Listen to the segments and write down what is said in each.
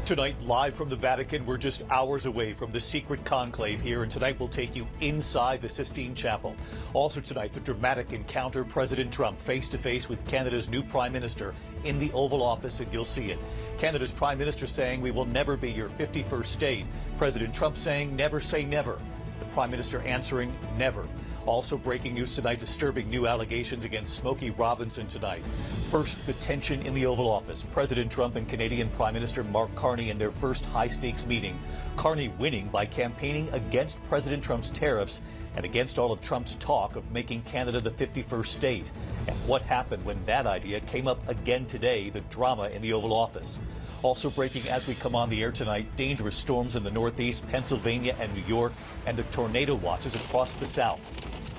Tonight, live from the Vatican, we're just hours away from the secret conclave here, and tonight we'll take you inside the Sistine Chapel. Also tonight, the dramatic encounter, President Trump face-to-face with Canada's new Prime Minister in the Oval Office, and you'll see it. Canada's Prime Minister saying we will never be your 51st state. President Trump saying never say never. The Prime Minister answering never. Also breaking news tonight, disturbing new allegations against Smokey Robinson tonight. First, the tension in the Oval Office. President Trump and Canadian Prime Minister Mark Carney in their first high-stakes meeting. Carney winning by campaigning against President Trump's tariffs and against all of Trump's talk of making Canada the 51st state. And what happened when that idea came up again today, the drama in the Oval Office. Also breaking as we come on the air tonight, dangerous storms in the Northeast, Pennsylvania and New York, and the tornado watches across the South.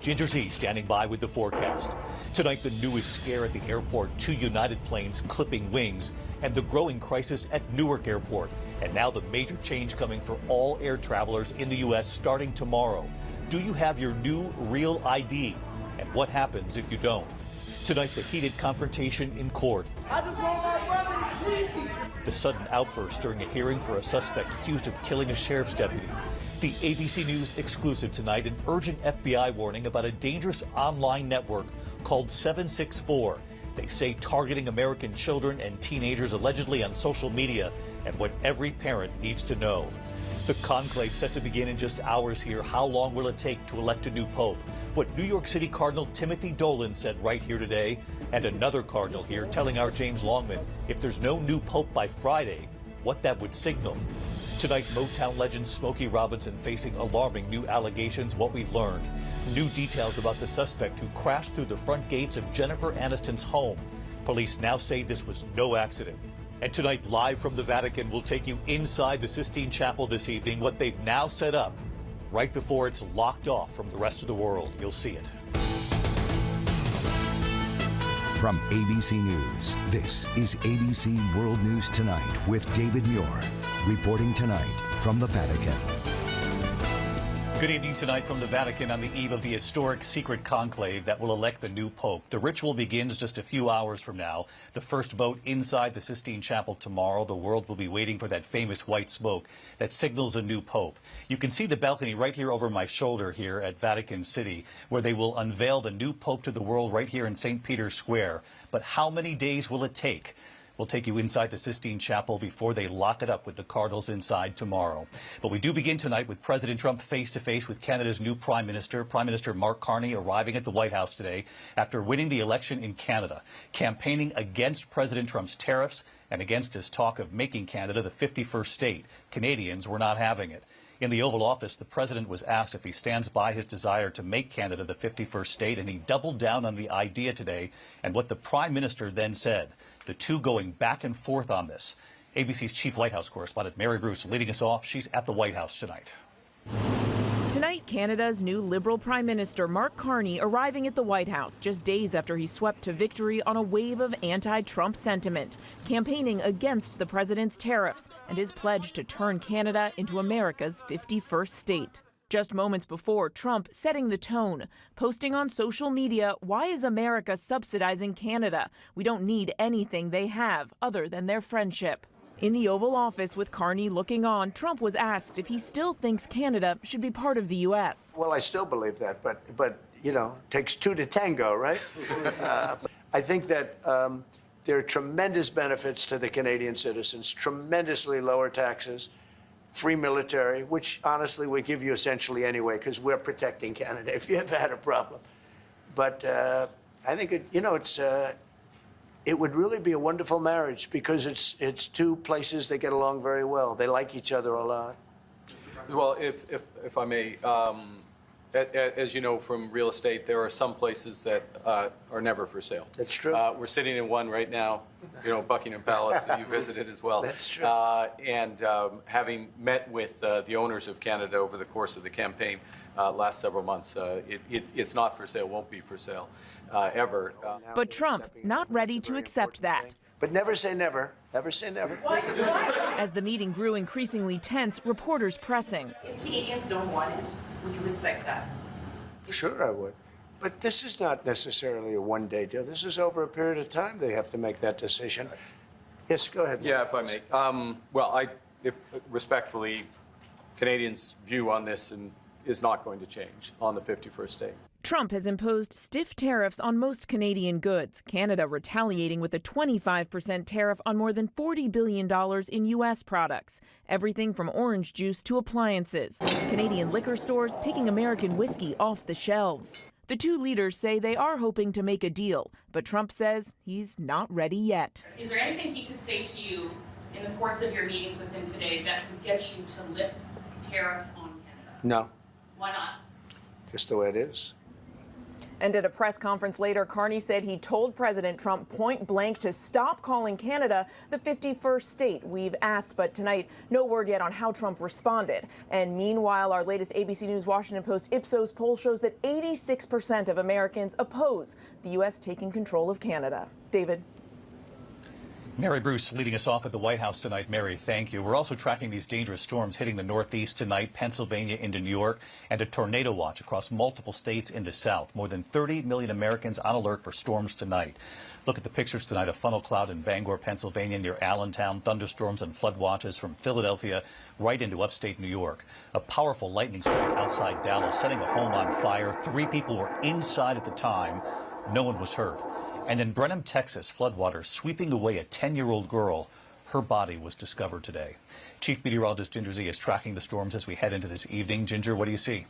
Ginger Z standing by with the forecast. Tonight, the newest scare at the airport, 2 United planes clipping wings, and the growing crisis at Newark Airport. And now the major change coming for all air travelers in the U.S. starting tomorrow. Do you have your new real ID? And what happens if you don't? Tonight, the heated confrontation in court. I just want my brother to see me. The sudden outburst during a hearing for a suspect accused of killing a sheriff's deputy. The ABC News exclusive tonight, an urgent FBI warning about a dangerous online network called 764. They say targeting American children and teenagers allegedly on social media, and what every parent needs to know. The conclave set to begin in just hours here. How long will it take to elect a new pope? What New York City Cardinal Timothy Dolan said right here today, and another cardinal here telling our James Longman if there's no new pope by Friday, what that would signal. Tonight, Motown legend Smokey Robinson facing alarming new allegations, what we've learned. New details about the suspect who crashed through the front gates of Jennifer Aniston's home. Police now say this was no accident. And tonight, live from the Vatican, we'll take you inside the Sistine Chapel this evening, what they've now set up right before it's locked off from the rest of the world. You'll see it. From ABC News, this is ABC World News Tonight with David Muir, reporting tonight from the Vatican. Good evening tonight from the Vatican on the eve of the historic secret conclave that will elect the new pope. The ritual begins just a few hours from now. The first vote inside the Sistine Chapel tomorrow. The world will be waiting for that famous white smoke that signals a new pope. You can see the balcony right here over my shoulder here at Vatican City, where they will unveil the new pope to the world right here in St. Peter's Square. But how many days will it take? We'll take you inside the Sistine Chapel before they lock it up with the cardinals inside tomorrow. But we do begin tonight with President Trump face-to-face with Canada's new Prime Minister. Prime Minister Mark Carney arriving at the White House today after winning the election in Canada, campaigning against President Trump's tariffs and against his talk of making Canada the 51st state. Canadians were not having it. In the Oval Office, the president was asked if he stands by his desire to make Canada the 51st state, and he doubled down on the idea today and what the Prime Minister then said. The two going back and forth on this. ABC's chief White House correspondent Mary Bruce leading us off. She's at the White House tonight. Tonight, Canada's new Liberal Prime Minister Mark Carney arriving at the White House just days after he swept to victory on a wave of anti-Trump sentiment, campaigning against the president's tariffs and his pledge to turn Canada into America's 51st state. Just moments before, Trump setting the tone, posting on social media, "Why is America subsidizing Canada? We don't need anything they have other than their friendship." In the Oval Office with Carney looking on, Trump was asked if he still thinks Canada should be part of the U.S. Well, I still believe that, but you know, it takes two to tango, right? I think that there are tremendous benefits to the Canadian citizens, tremendously lower taxes, free military, which honestly we give you essentially anyway because we're protecting Canada if you ever had a problem. But I think it would really be a wonderful marriage because it's two places that get along very well. They like each other a lot. Well, if I may, as you know from real estate, there are some places that are never for sale. That's true. We're sitting in one right now, Buckingham Palace that you visited as well. That's true. And having met with the owners of Canada over the course of the campaign last several months, it's not for sale, won't be for sale ever. But Trump not ready to accept that. But never say never. Never say never. As the meeting grew increasingly tense, reporters pressing. If Canadians don't want it, would you respect that? Sure, I would. But this is not necessarily a one-day deal. This is over a period of time they have to make that decision. Yes, go ahead. Yeah, if I may. Well, respectfully, Canadians' view on this is not going to change on the 51st state. Trump has imposed stiff tariffs on most Canadian goods, Canada retaliating with a 25% tariff on more than $40 billion in U.S. products, everything from orange juice to appliances. Canadian liquor stores taking American whiskey off the shelves. The two leaders say they are hoping to make a deal, but Trump says he's not ready yet. Is there anything he could say to you in the course of your meetings with him today that would get you to lift tariffs on Canada? No, Why not? just the way it is. And at a press conference later, Carney said he told President Trump point blank to stop calling Canada the 51st state. We've asked, but tonight, no word yet on how Trump responded. And meanwhile, our latest ABC News Washington Post Ipsos poll shows that 86% of Americans oppose the U.S. taking control of Canada. David. Mary Bruce leading us off at the White House tonight. Mary, thank you. We're also tracking these dangerous storms hitting the Northeast tonight, Pennsylvania into New York, and a tornado watch across multiple states in the South. More than 30 million Americans on alert for storms tonight. Look at the pictures tonight of funnel cloud in Bangor, Pennsylvania near Allentown, thunderstorms and flood watches from Philadelphia right into upstate New York. A powerful lightning strike outside Dallas, setting a home on fire. 3 people were inside at the time. No one was hurt. And in Brenham, Texas, floodwaters sweeping away a 10-year-old girl. Her body was discovered today. Chief Meteorologist Ginger Zee is tracking the storms as we head into this evening. Ginger, what do you see?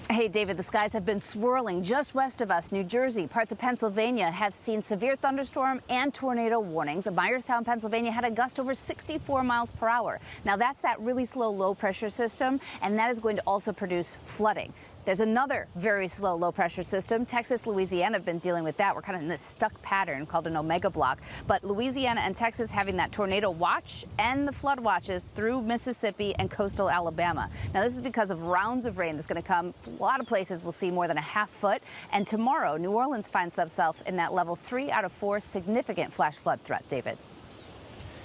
Hey, David, the skies have been swirling just west of us. New Jersey, parts of Pennsylvania have seen severe thunderstorm and tornado warnings. Myerstown, Pennsylvania had a gust over 64 miles per hour. Now, that's that really slow low-pressure system, and that is going to also produce flooding. There's another very slow low-pressure system. Texas, Louisiana have been dealing with that. We're kind of in this stuck pattern called an omega block. But Louisiana and Texas having that tornado watch and the flood watches through Mississippi and coastal Alabama. Now, this is because of rounds of rain that's going to come. A lot of places will see more than a half foot. And tomorrow, New Orleans finds themselves in that level 3 out of 4 significant flash flood threat. David.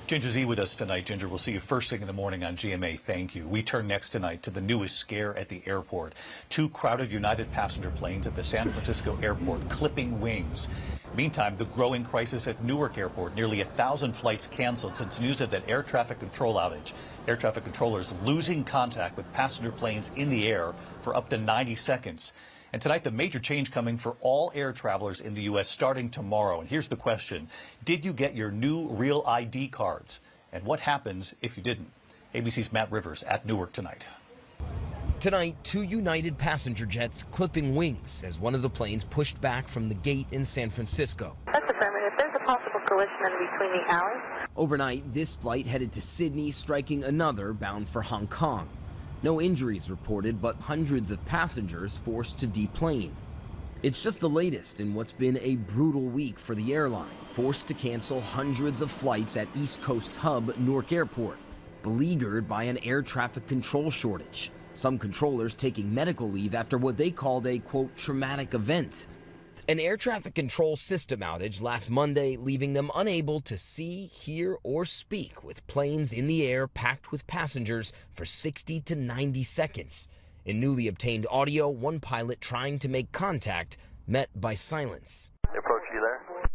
Ginger Zee with us tonight. Ginger, we'll see you first thing in the morning on GMA. Thank you. We turn next tonight to the newest scare at the airport. 2 crowded United passenger planes at the San Francisco airport clipping wings. Meantime, the growing crisis at Newark Airport. Nearly 1,000 flights canceled since news of that air traffic control outage. Air traffic controllers losing contact with passenger planes in the air for up to 90 seconds. And tonight, the major change coming for all air travelers in the U.S. starting tomorrow. And here's the question. Did you get your new Real ID cards? And what happens if you didn't? ABC's Matt Rivers at Newark tonight. Tonight, 2 United passenger jets clipping wings as one of the planes pushed back from the gate in San Francisco. That's affirmative. There's a possible collision in between the alleys. Overnight, this flight headed to Sydney, striking another bound for Hong Kong. No injuries reported, but hundreds of passengers forced to deplane. It's just the latest in what's been a brutal week for the airline, forced to cancel hundreds of flights at East Coast hub Newark Airport, beleaguered by an air traffic control shortage. Some controllers taking medical leave after what they called a, quote, traumatic event. An air traffic control system outage last Monday, leaving them unable to see, hear, or speak with planes in the air packed with passengers for 60 to 90 seconds. In newly obtained audio, one pilot trying to make contact met by silence. Approach you there.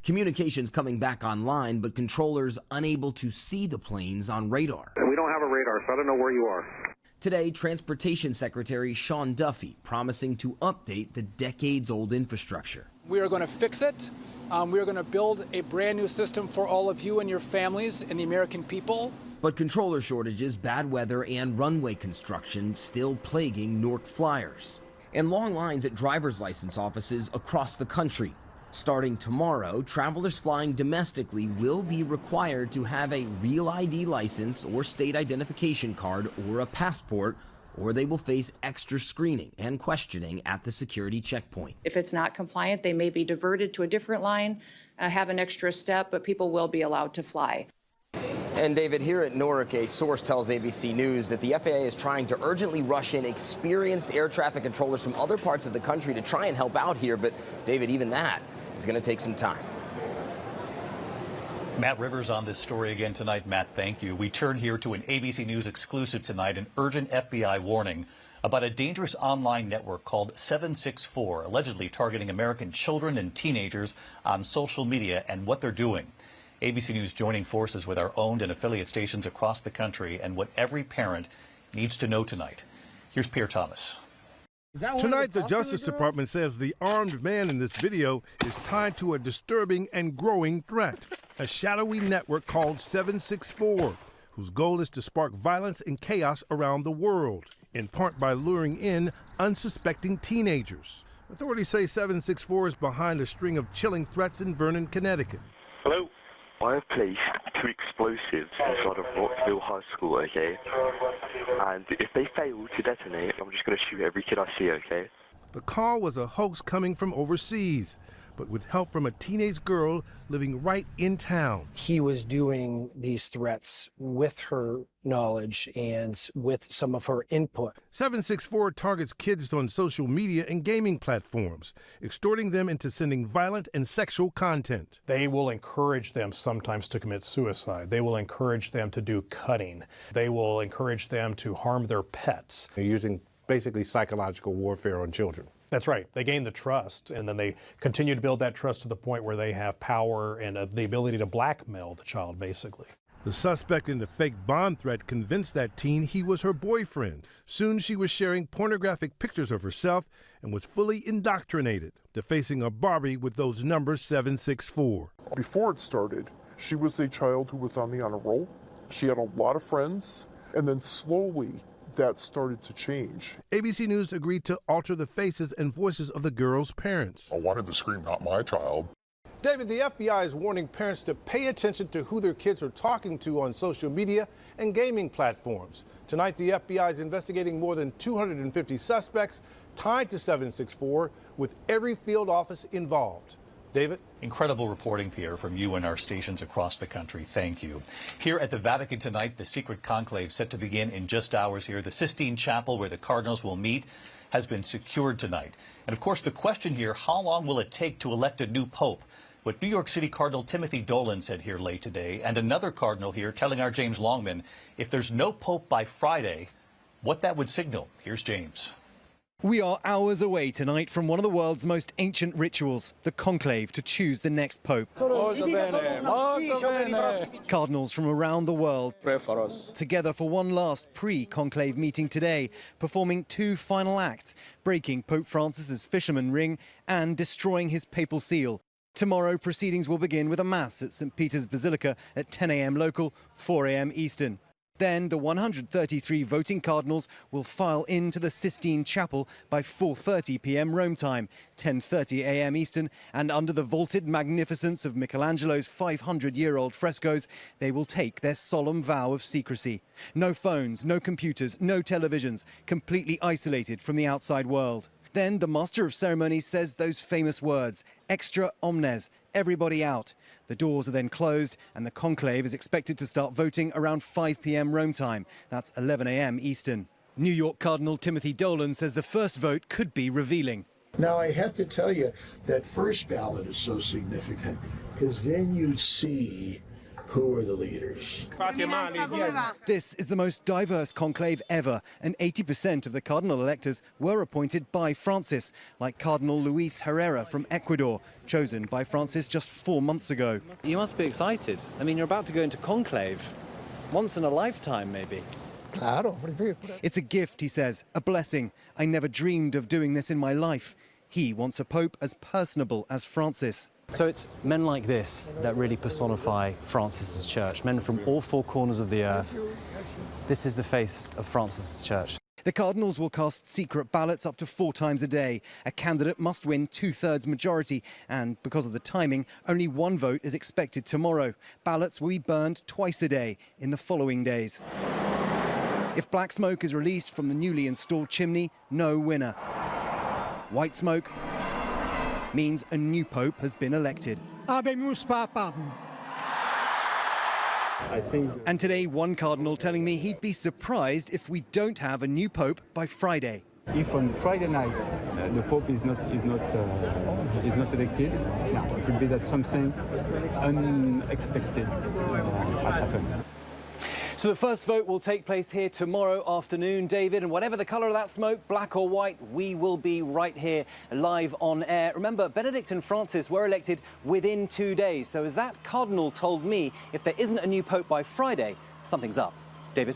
Communications coming back online, but controllers unable to see the planes on radar. We don't have a radar, so I don't know where you are. Today, Transportation Secretary Sean Duffy promising to update the decades-old infrastructure. We are going to fix it. We are going to build a brand new system for all of you and your families and the American people. But controller shortages, bad weather, and runway construction still plaguing Newark flyers. And long lines at driver's license offices across the country. Starting tomorrow, travelers flying domestically will be required to have a Real ID license or state identification card or a passport, or they will face extra screening and questioning at the security checkpoint. If it's not compliant, they may be diverted to a different line, have an extra step, but people will be allowed to fly. And David, here at Newark, a source tells ABC News that the FAA is trying to urgently rush in experienced air traffic controllers from other parts of the country to try and help out here. But David, even that is going to take some time. Matt Rivers on this story again tonight. Matt, thank you. We turn here to an ABC News exclusive tonight, an urgent FBI warning about a dangerous online network called 764, allegedly targeting American children and teenagers on social media and what they're doing. ABC News joining forces with our owned and affiliate stations across the country and what every parent needs to know tonight. Here's Pierre Thomas. Tonight, the Justice Department says the armed man in this video is tied to a disturbing and growing threat, a shadowy network called 764, whose goal is to spark violence and chaos around the world, in part by luring in unsuspecting teenagers. Authorities say 764 is behind a string of chilling threats in Vernon, Connecticut. Hello? I have placed 2 explosives inside of Rockville High School, okay? And if they fail to detonate, I'm just going to shoot every kid I see, okay? The call was a hoax coming from overseas, but with help from a teenage girl living right in town. He was doing these threats with her knowledge and with some of her input. 764 targets kids on social media and gaming platforms, extorting them into sending violent and sexual content. They will encourage them sometimes to commit suicide. They will encourage them to do cutting. They will encourage them to harm their pets. They're using basically psychological warfare on children. That's right. They gain the trust, and then they continue to build that trust to the point where they have power and the ability to blackmail the child, basically. The suspect in the fake bomb threat convinced that teen he was her boyfriend. Soon she was sharing pornographic pictures of herself and was fully indoctrinated, defacing a Barbie with those numbers 764. Before it started, she was a child who was on the honor roll. She had a lot of friends, and then slowly that started to change. ABC News agreed to alter the faces and voices of the girls' parents. I wanted to scream, "Not my child." David, the FBI is warning parents to pay attention to who their kids are talking to on social media and gaming platforms. Tonight, the FBI is investigating more than 250 suspects tied to 764, with every field office involved. David? Incredible reporting, Pierre, from you and our stations across the country. Thank you. Here at the Vatican tonight, the secret conclave set to begin in just hours here. The Sistine Chapel, where the cardinals will meet, has been secured tonight. And of course, the question here, how long will it take to elect a new pope? What New York City Cardinal Timothy Dolan said here late today, and another cardinal here telling our James Longman, if there's no pope by Friday, what that would signal. Here's James. We are hours away tonight from one of the world's most ancient rituals, the conclave to choose the next pope. Cardinals from around the world pray for us. Together for one last pre-conclave meeting today, performing 2 final acts, breaking Pope Francis's fisherman ring and destroying his papal seal. Tomorrow, proceedings will begin with a mass at St. Peter's Basilica at 10 a.m. local, 4 a.m. Eastern. Then the 133 voting cardinals will file into the Sistine Chapel by 4:30 p.m. Rome time, 10:30 a.m. Eastern, and under the vaulted magnificence of Michelangelo's 500-year-old frescoes, they will take their solemn vow of secrecy. No phones, no computers, no televisions, completely isolated from the outside world. Then the Master of Ceremonies says those famous words, extra omnes, everybody out. The doors are then closed and the conclave is expected to start voting around 5 p.m. Rome time. That's 11 a.m. Eastern. New York Cardinal Timothy Dolan says the first vote could be revealing. Now, I have to tell you, that first ballot is so significant because then you see who are the leaders. This is the most diverse conclave ever, and 80% of the cardinal electors were appointed by Francis, like Cardinal Luis Herrera from Ecuador, chosen by Francis just 4 months ago. You must be excited. I mean, you're about to go into conclave. Once in a lifetime, maybe. It's a gift, he says, a blessing. I never dreamed of doing this in my life. He wants a pope as personable as Francis. So it's men like this that really personify Francis's church, men from all 4 corners of the earth. This is the faith of Francis's church. The cardinals will cast secret ballots up to 4 times a day. A candidate must win 2/3 majority, and because of the timing, only 1 vote is expected tomorrow. Ballots will be burned twice a day in the following days. If black smoke is released from the newly installed chimney, no winner. White smoke means a new pope has been elected. And today, one cardinal telling me he'd be surprised if we don't have a new pope by Friday. If on Friday night the pope is not elected, it will be that something unexpected has happened. So the first vote will take place here tomorrow afternoon, David, and whatever the colour of that smoke, black or white, we will be right here live on air. Remember, Benedict and Francis were elected within 2 days, so as that cardinal told me, if there isn't a new pope by Friday, something's up. David?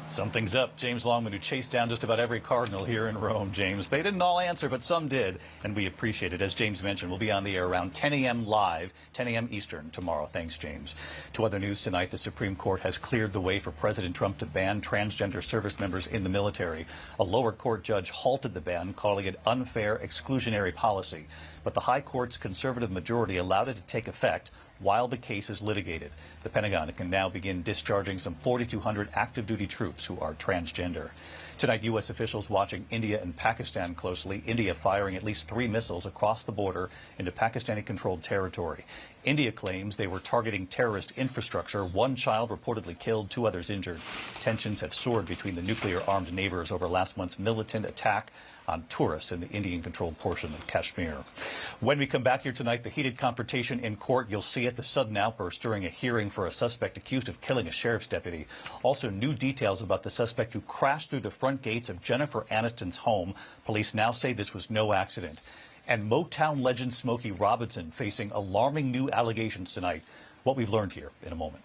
Something's up. James Longman, who chased down just about every cardinal here in Rome, James. They didn't all answer, but some did, and we appreciate it. As James mentioned, we'll be on the air around 10 a.m. live, 10 a.m. Eastern tomorrow. Thanks, James. To other news tonight, the Supreme Court has cleared the way for President Trump to ban transgender service members in the military. A lower court judge halted the ban, calling it unfair exclusionary policy. But the High Court's conservative majority allowed it to take effect while the case is litigated. The Pentagon can now begin discharging some 4,200 active duty troops who are transgender. Tonight, U.S. officials watching India and Pakistan closely. India firing at least 3 missiles across the border into Pakistani-controlled territory. India claims they were targeting terrorist infrastructure. 1 child reportedly killed, 2 others injured. Tensions have soared between the nuclear-armed neighbors over last month's militant attack on tourists in the Indian-controlled portion of Kashmir. When we come back here tonight, the heated confrontation in court. You'll see it, the sudden outburst during a hearing for a suspect accused of killing a sheriff's deputy. Also, new details about the suspect who crashed through the front gates of Jennifer Aniston's home. Police now say this was no accident. And Motown legend Smokey Robinson facing alarming new allegations tonight. What we've learned here in a moment.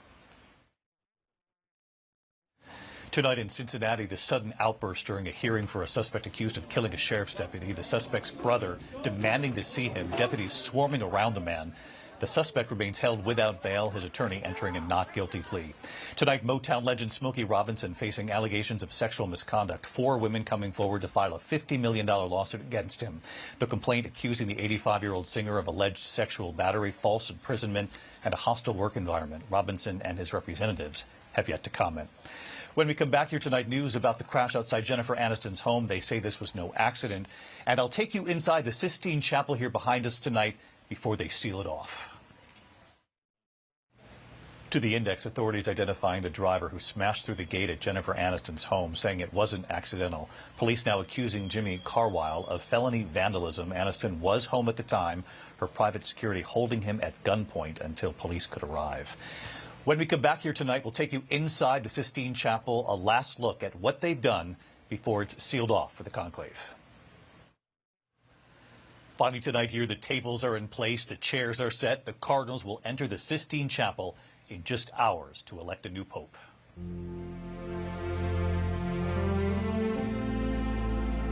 Tonight in Cincinnati, the sudden outburst during a hearing for a suspect accused of killing a sheriff's deputy. The suspect's brother demanding to see him, deputies swarming around the man. The suspect remains held without bail, his attorney entering a not guilty plea. Tonight, Motown legend Smokey Robinson facing allegations of sexual misconduct. 4 women coming forward to file a $50 million lawsuit against him. The complaint accusing the 85-year-old singer of alleged sexual battery, false imprisonment, and a hostile work environment. Robinson and his representatives have yet to comment. When we come back here tonight, news about the crash outside Jennifer Aniston's home. They say this was no accident. And I'll take you inside the Sistine Chapel here behind us tonight before they seal it off. To the Index, authorities identifying the driver who smashed through the gate at Jennifer Aniston's home, saying it wasn't accidental. Police now accusing Jimmy Carwile of felony vandalism. Aniston was home at the time, her private security holding him at gunpoint until police could arrive. When we come back here tonight, we'll take you inside the Sistine Chapel, a last look at what they've done before it's sealed off for the conclave. Finally tonight here, the tables are in place, the chairs are set. The Cardinals will enter the Sistine Chapel in just hours to elect a new pope.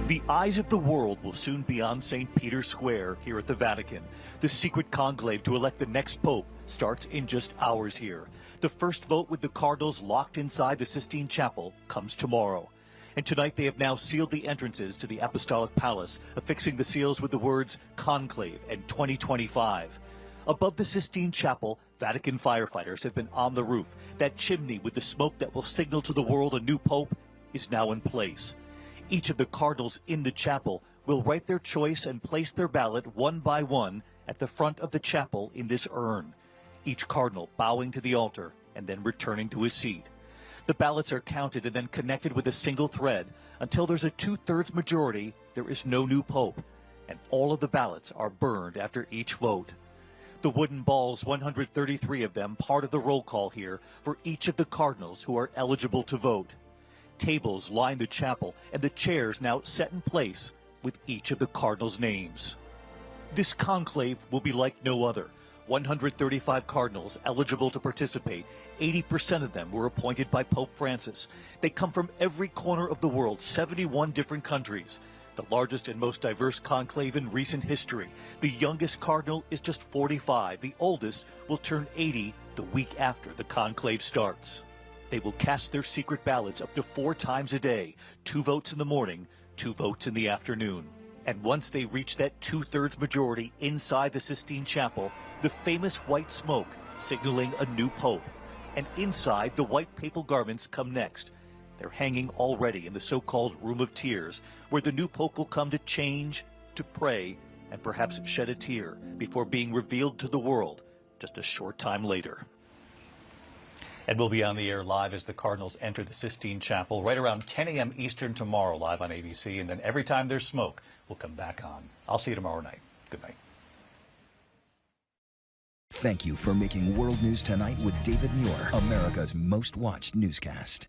The eyes of the world will soon be on St. Peter's Square here at the Vatican. The secret conclave to elect the next pope starts in just hours here. The first vote with the Cardinals locked inside the Sistine Chapel comes tomorrow. And tonight they have now sealed the entrances to the Apostolic Palace, affixing the seals with the words Conclave and 2025. Above the Sistine Chapel, Vatican firefighters have been on the roof. That chimney with the smoke that will signal to the world a new pope is now in place. Each of the cardinals in the chapel will write their choice and place their ballot one by one at the front of the chapel in this urn. Each cardinal bowing to the altar and then returning to his seat. The ballots are counted and then connected with a single thread. Until there's a 2/3 majority, there is no new pope, and all of the ballots are burned after each vote. The wooden balls, 133 of them, part of the roll call here for each of the cardinals who are eligible to vote. Tables line the chapel, and the chairs now set in place with each of the cardinals' names. This conclave will be like no other. 135 cardinals eligible to participate. 80% of them were appointed by Pope Francis. They come from every corner of the world, 71 different countries. The largest and most diverse conclave in recent history. The youngest cardinal is just 45. The oldest will turn 80 the week after the conclave starts. They will cast their secret ballots up to 4 times a day. 2 votes in the morning, 2 votes in the afternoon. And once they reach that 2/3 majority inside the Sistine Chapel, the famous white smoke signaling a new pope. And inside, the white papal garments come next. They're hanging already in the so-called Room of Tears, where the new pope will come to change, to pray, and perhaps shed a tear before being revealed to the world just a short time later. And we'll be on the air live as the Cardinals enter the Sistine Chapel right around 10 a.m. Eastern tomorrow, live on ABC. And then every time there's smoke, we'll come back on. I'll see you tomorrow night. Good night. Thank you for making World News Tonight with David Muir, America's most watched newscast.